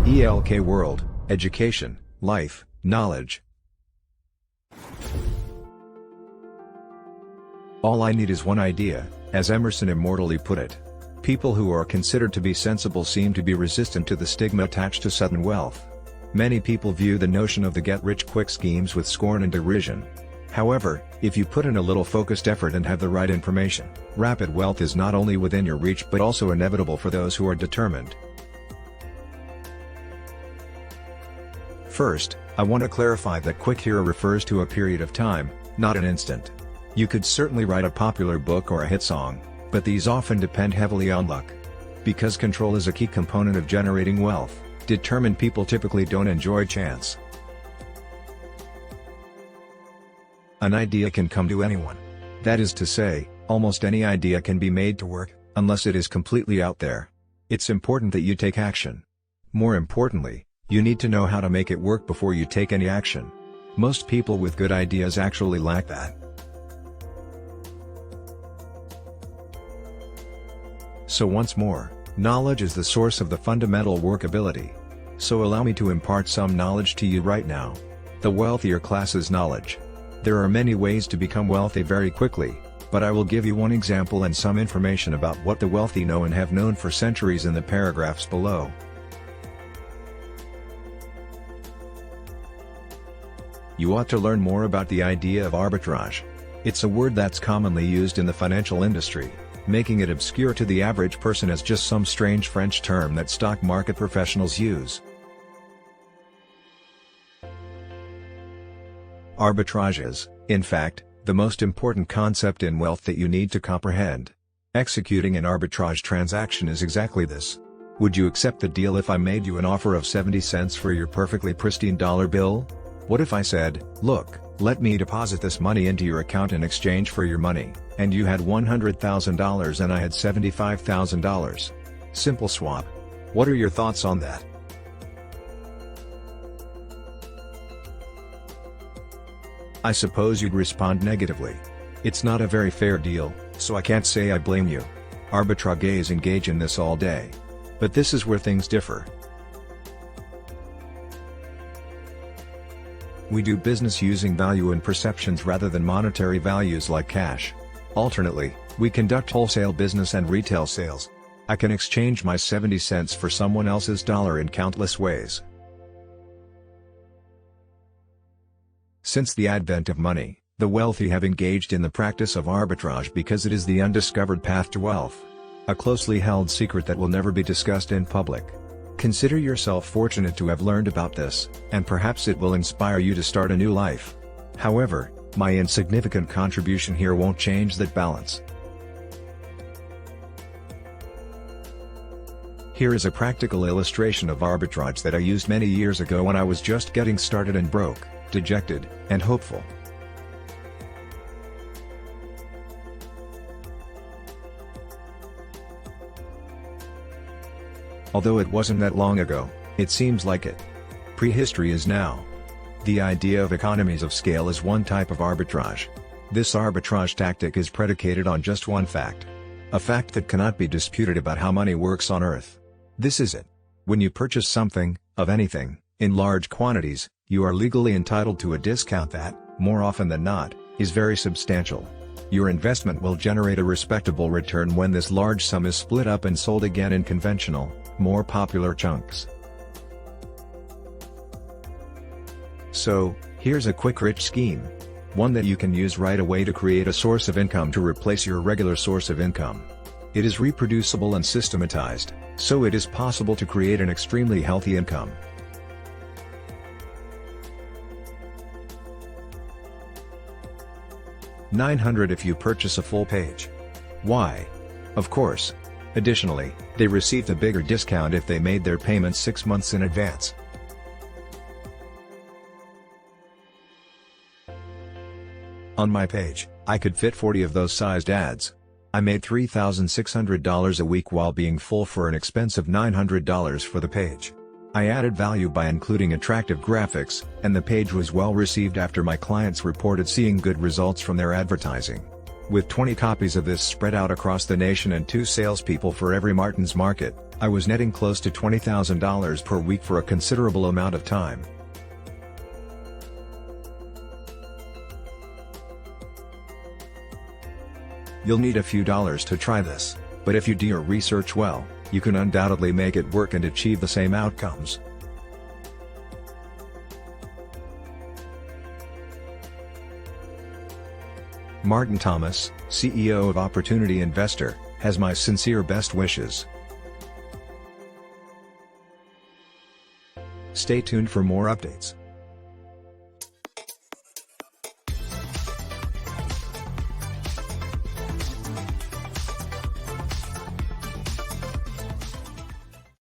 ELK World, Education, Life, Knowledge. All I need is one idea, as Emmerson immortally put it. People who are considered to be sensible seem to be resistant to the stigma attached to sudden wealth. Many people view the notion of the get-rich-quick schemes with scorn and derision. However, if you put in a little focused effort and have the right information, rapid wealth is not only within your reach but also inevitable for those who are determined. First, I want to clarify that quick here refers to a period of time, not an instant. You could certainly write a popular book or a hit song, but these often depend heavily on luck. Because control is a key component of generating wealth, determined people typically don't enjoy chance. An idea can come to anyone. That is to say, almost any idea can be made to work, unless it is completely out there. It's important that you take action. More importantly, you need to know how to make it work before you take any action. Most people with good ideas actually lack that. So once more, knowledge is the source of the fundamental workability. So allow me to impart some knowledge to you right now. The wealthier class's knowledge. There are many ways to become wealthy very quickly, but I will give you one example and some information about what the wealthy know and have known for centuries in the paragraphs below. You ought to learn more about the idea of arbitrage. It's a word that's commonly used in the financial industry, making it obscure to the average person as just some strange French term that stock market professionals use. Arbitrage is, in fact, the most important concept in wealth that you need to comprehend. Executing an arbitrage transaction is exactly this. Would you accept the deal if I made you an offer of 70 cents for your perfectly pristine dollar bill? What if I said, look, let me deposit this money into your account in exchange for your money, and you had $100,000 and I had $75,000? Simple swap. What are your thoughts on that? I suppose you'd respond negatively. It's not a very fair deal, so I can't say I blame you. Arbitrageurs engage in this all day. But this is where things differ. We do business using value and perceptions rather than monetary values like cash. Alternately, we conduct wholesale business and retail sales. I can exchange my 70 cents for someone else's dollar in countless ways. Since the advent of money, the wealthy have engaged in the practice of arbitrage because it is the undiscovered path to wealth. A closely held secret that will never be discussed in public. Consider yourself fortunate to have learned about this, and perhaps it will inspire you to start a new life. However, my insignificant contribution here won't change that balance. Here is a practical illustration of arbitrage that I used many years ago when I was just getting started and broke, dejected, and hopeful. Although it wasn't that long ago, it seems like it. Prehistory is now. The idea of economies of scale is one type of arbitrage. This arbitrage tactic is predicated on just one fact. A fact that cannot be disputed about how money works on Earth. This is it. When you purchase something, of anything, in large quantities, you are legally entitled to a discount that, more often than not, is very substantial. Your investment will generate a respectable return when this large sum is split up and sold again in conventional, more popular chunks. So, here's a quick rich scheme. One that you can use right away to create a source of income to replace your regular source of income. It is reproducible and systematized, so it is possible to create an extremely healthy income. $900 if you purchase a full page. Why? Of course. Additionally, they received a bigger discount if they made their payments 6 months in advance. On my page, I could fit 40 of those sized ads. I made $3,600 a week while being full for an expense of $900 for the page. I added value by including attractive graphics, and the page was well received after my clients reported seeing good results from their advertising. With 20 copies of this spread out across the nation and 2 salespeople for every Martin's Market, I was netting close to $20,000 per week for a considerable amount of time. You'll need a few dollars to try this, but if you do your research well, you can undoubtedly make it work and achieve the same outcomes. Martin Thomas, CEO of Opportunity Investor, has my sincere best wishes. Stay tuned for more updates.